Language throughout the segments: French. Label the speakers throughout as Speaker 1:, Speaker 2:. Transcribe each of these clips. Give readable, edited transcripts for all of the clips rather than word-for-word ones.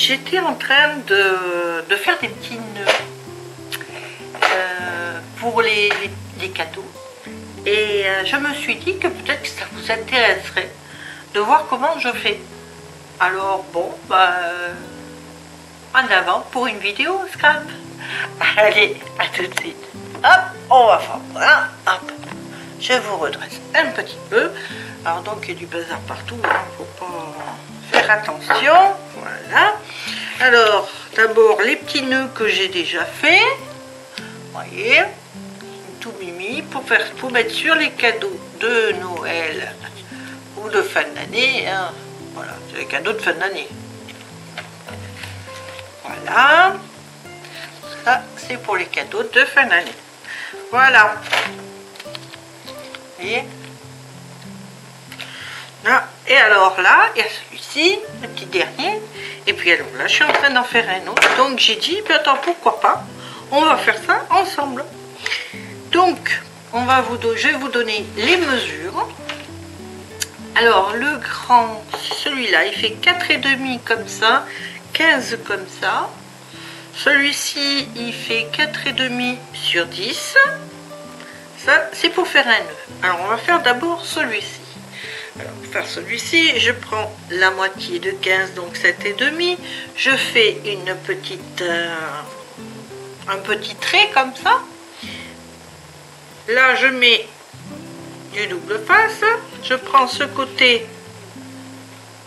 Speaker 1: j'étais en train de faire des petits nœuds pour les cadeaux. Et je me suis dit que peut-être que ça vous intéresserait de voir comment je fais. Alors bon, en avant pour une vidéo Scrap. Allez, à tout de suite. Hop, on va faire ça. Hop, je vous redresse un petit peu. Alors donc il y a du bazar partout, hein, faut pas faire attention. Voilà. Alors d'abord les petits nœuds que j'ai déjà fait. Voyez, tout mimi pour mettre sur les cadeaux de Noël ou de fin d'année. Hein. Voilà, c'est les cadeaux de fin d'année. Voilà. Ça, c'est pour les cadeaux de fin d'année. Voilà. Vous voyez? Là. Et alors là, il y a celui-ci, le petit dernier. Et puis alors là, je suis en train d'en faire un autre. Donc j'ai dit, attends, pourquoi pas? On va faire ça ensemble. Donc, je vais vous donner les mesures. Alors, le grand, celui-là, il fait 4,5 comme ça, 15 comme ça. Celui-ci, il fait 4,5 sur 10. Ça, c'est pour faire un nœud. Alors, on va faire d'abord celui-ci. Alors, pour faire celui-ci, je prends la moitié de 15, donc 7,5. Je fais une petite, un petit trait comme ça. Là, je mets du double face. Je prends ce côté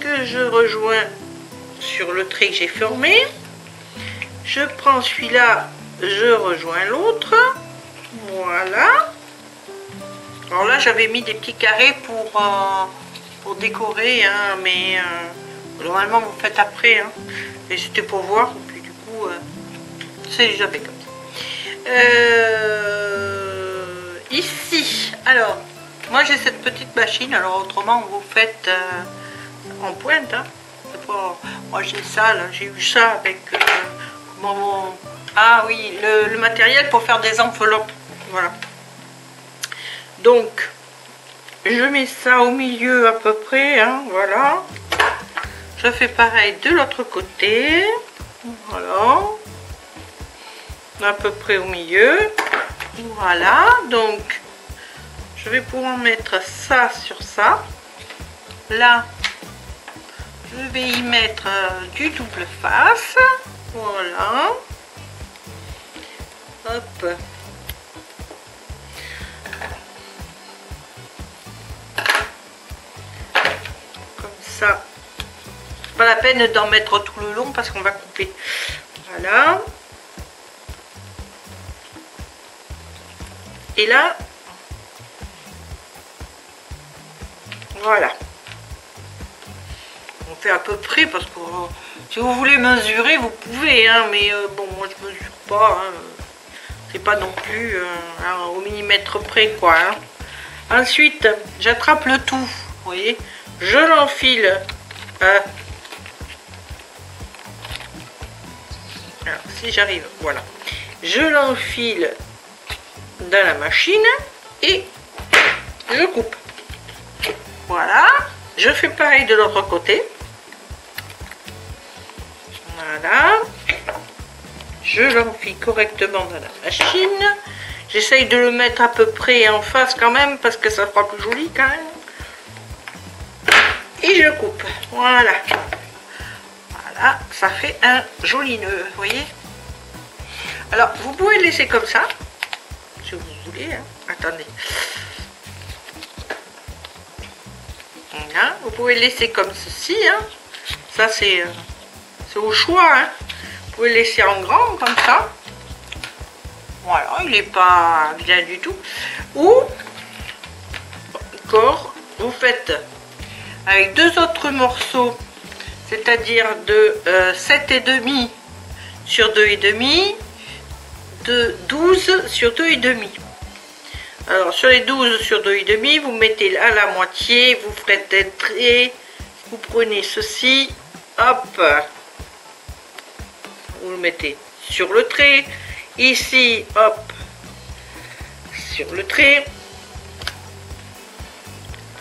Speaker 1: que je rejoins sur le trait que j'ai formé. Je prends celui-là, je rejoins l'autre. Voilà. Alors là, j'avais mis des petits carrés pour décorer, hein, mais normalement, vous faites après. Hein. Et c'était pour voir, et puis du coup, c'est déjà fait comme ça. Ici, alors, moi j'ai cette petite machine, alors autrement, vous faites en pointe. Hein. Pas, moi j'ai ça, là, j'ai eu ça avec ah oui, le matériel pour faire des enveloppes. Voilà. Donc, je mets ça au milieu à peu près, hein, voilà. Je fais pareil de l'autre côté. Voilà. À peu près au milieu. Voilà. Donc, je vais pouvoir mettre ça sur ça. Là, je vais y mettre du double face. Voilà. Hop. Comme ça. Pas la peine d'en mettre tout le long parce qu'on va couper. Voilà. Et là, voilà. On fait à peu près parce que si vous voulez mesurer, vous pouvez, hein, mais bon, moi je mesure pas. Hein. C'est pas non plus au millimètre près, quoi. Hein. Ensuite, j'attrape le tout, vous voyez. Je l'enfile. Alors, si j'arrive, voilà. Je l'enfile dans la machine et je coupe. Voilà. Je fais pareil de l'autre côté. Voilà. Je l'enfile correctement dans la machine. J'essaye de le mettre à peu près en face quand même parce que ça fera plus joli quand même. Et je coupe. Voilà. Voilà. Ça fait un joli nœud. Vous voyez. Alors, vous pouvez le laisser comme ça. Si vous voulez. Hein. Attendez. Voilà. Vous pouvez le laisser comme ceci. Hein. Ça, c'est au choix. Hein. Vous pouvez le laisser en grand, comme ça. Voilà, il n'est pas bien du tout. Ou, encore, vous faites avec deux autres morceaux, c'est-à-dire de 7,5 sur 2,5, de 12 sur 2,5. Alors, sur les 12 sur 2,5, vous mettez là la moitié, vous faites un trait, vous prenez ceci, hop, vous le mettez sur le trait, ici, hop, sur le trait,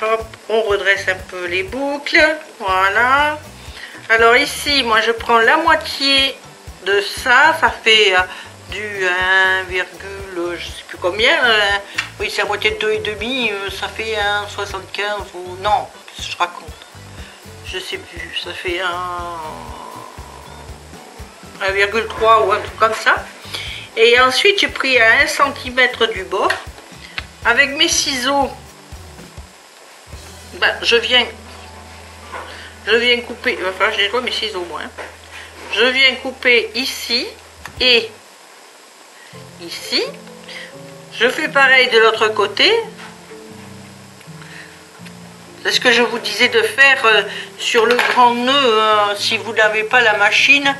Speaker 1: hop, on redresse un peu les boucles, voilà, Alors ici, moi je prends la moitié de ça, ça fait du 1, je sais plus combien, oui c'est la moitié de 2,5, ça fait 1,75 ou non, je raconte, je sais plus, ça fait 1,3 ou un truc comme ça. Et ensuite j'ai pris à 1 cm du bord, avec mes ciseaux, ben, je viens couper, il va falloir que je nettoie mes ciseaux moi. Je viens couper ici et ici. Je fais pareil de l'autre côté. C'est ce que je vous disais de faire sur le grand nœud. Si vous n'avez pas la machine,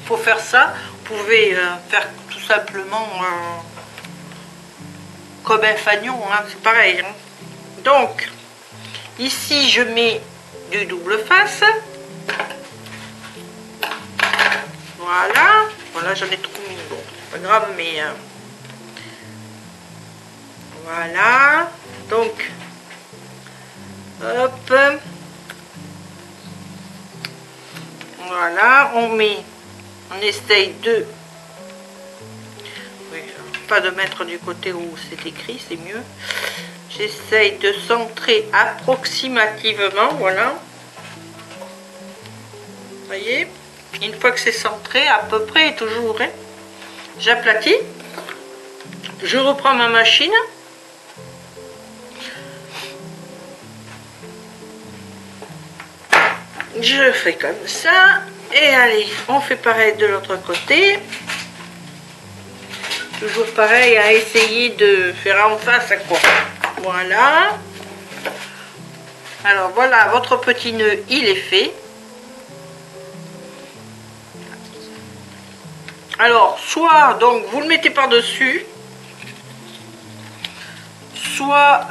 Speaker 1: il faut faire ça. Vous pouvez faire tout simplement comme un fanion, hein, c'est pareil. Hein. Donc, ici je mets du double face. Voilà, voilà, j'en ai trop mis, bon, c'est pas grave, mais voilà, donc, hop, voilà, on estaye de, oui, pas de mettre du côté où c'est écrit, c'est mieux, j'essaye de centrer approximativement, voilà, vous voyez. Une fois que c'est centré, à peu près, toujours, hein, j'aplatis, je reprends ma machine, je fais comme ça, et allez, on fait pareil de l'autre côté, toujours pareil, à essayer de faire en face à quoi, voilà, alors voilà, votre petit nœud, il est fait. Alors, soit donc vous le mettez par-dessus, soit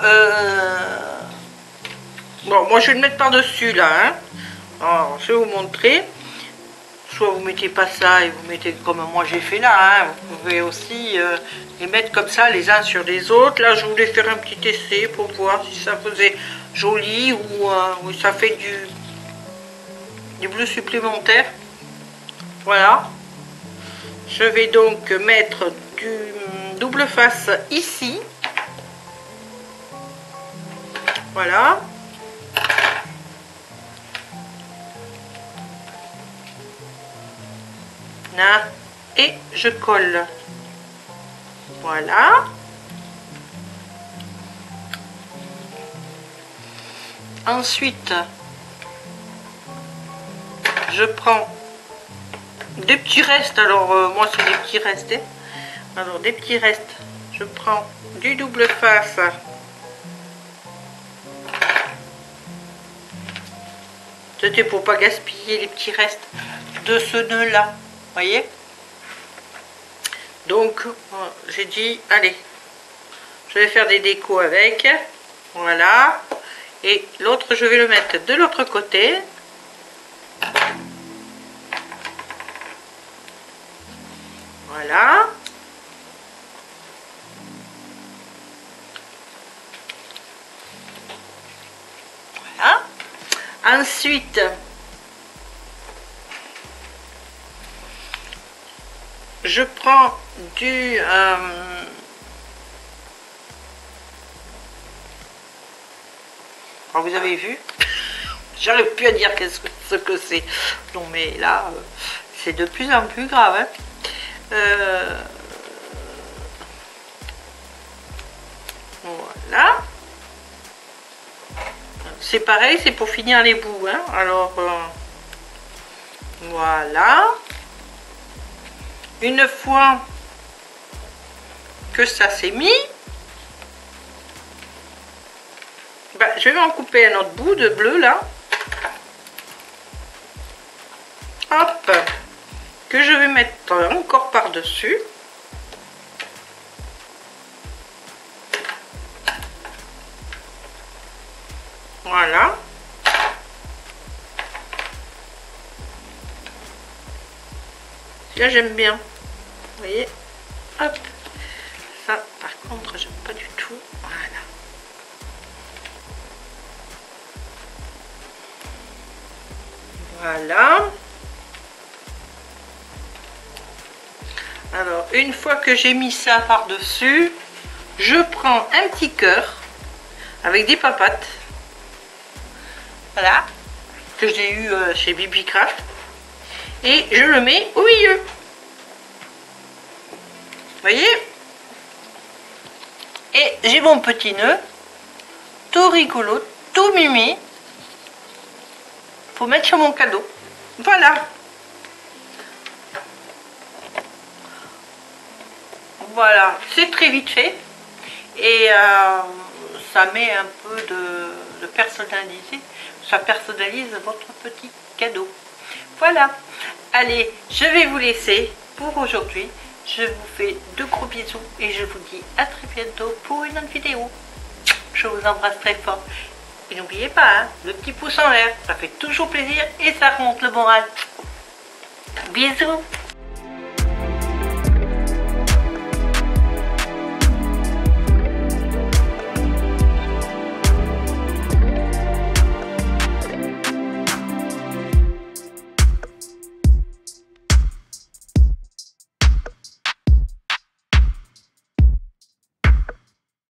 Speaker 1: bon, moi je vais le mettre par-dessus là, hein. Alors, je vais vous montrer. Soit vous mettez pas ça et vous mettez comme moi j'ai fait là, hein. Vous pouvez aussi les mettre comme ça les uns sur les autres. Là, je voulais faire un petit essai pour voir si ça faisait joli ou ça fait du bleu supplémentaire. Voilà. Je vais donc mettre du double face ici. Voilà. Là. Et je colle. Voilà. Ensuite, je prends des petits restes, alors moi c'est des petits restes, hein. Alors des petits restes, je prends du double face, c'était pour pas gaspiller les petits restes de ce nœud là, voyez. Donc j'ai dit allez, je vais faire des décos avec, voilà, et l'autre je vais le mettre de l'autre côté. Voilà. Voilà. Ensuite, je prends du vous avez vu, j'arrive plus à dire ce que c'est. Non mais là, c'est de plus en plus grave, hein. Voilà, c'est pareil, c'est pour finir les bouts, hein. Alors voilà, une fois que ça s'est mis, ben, je vais en couper un autre bout de bleu là, hop, que je vais mettre encore par dessus. Voilà. Là j'aime bien. Vous voyez. Hop. Ça par contre j'aime pas du tout. Voilà. Voilà. Alors, une fois que j'ai mis ça par-dessus, je prends un petit cœur avec des papates. Voilà. Que j'ai eu chez Bibi Craft. Et je le mets au milieu. Vous voyez? Et j'ai mon petit nœud. Tout rigolo, tout mimi. Faut mettre sur mon cadeau. Voilà. Voilà, c'est très vite fait. Et ça met un peu de personnalisé. Ça personnalise votre petit cadeau. Voilà. Allez, je vais vous laisser pour aujourd'hui. Je vous fais de gros bisous et je vous dis à très bientôt pour une autre vidéo. Je vous embrasse très fort. Et n'oubliez pas, hein, le petit pouce en l'air, ça fait toujours plaisir et ça remonte le moral. Bisous.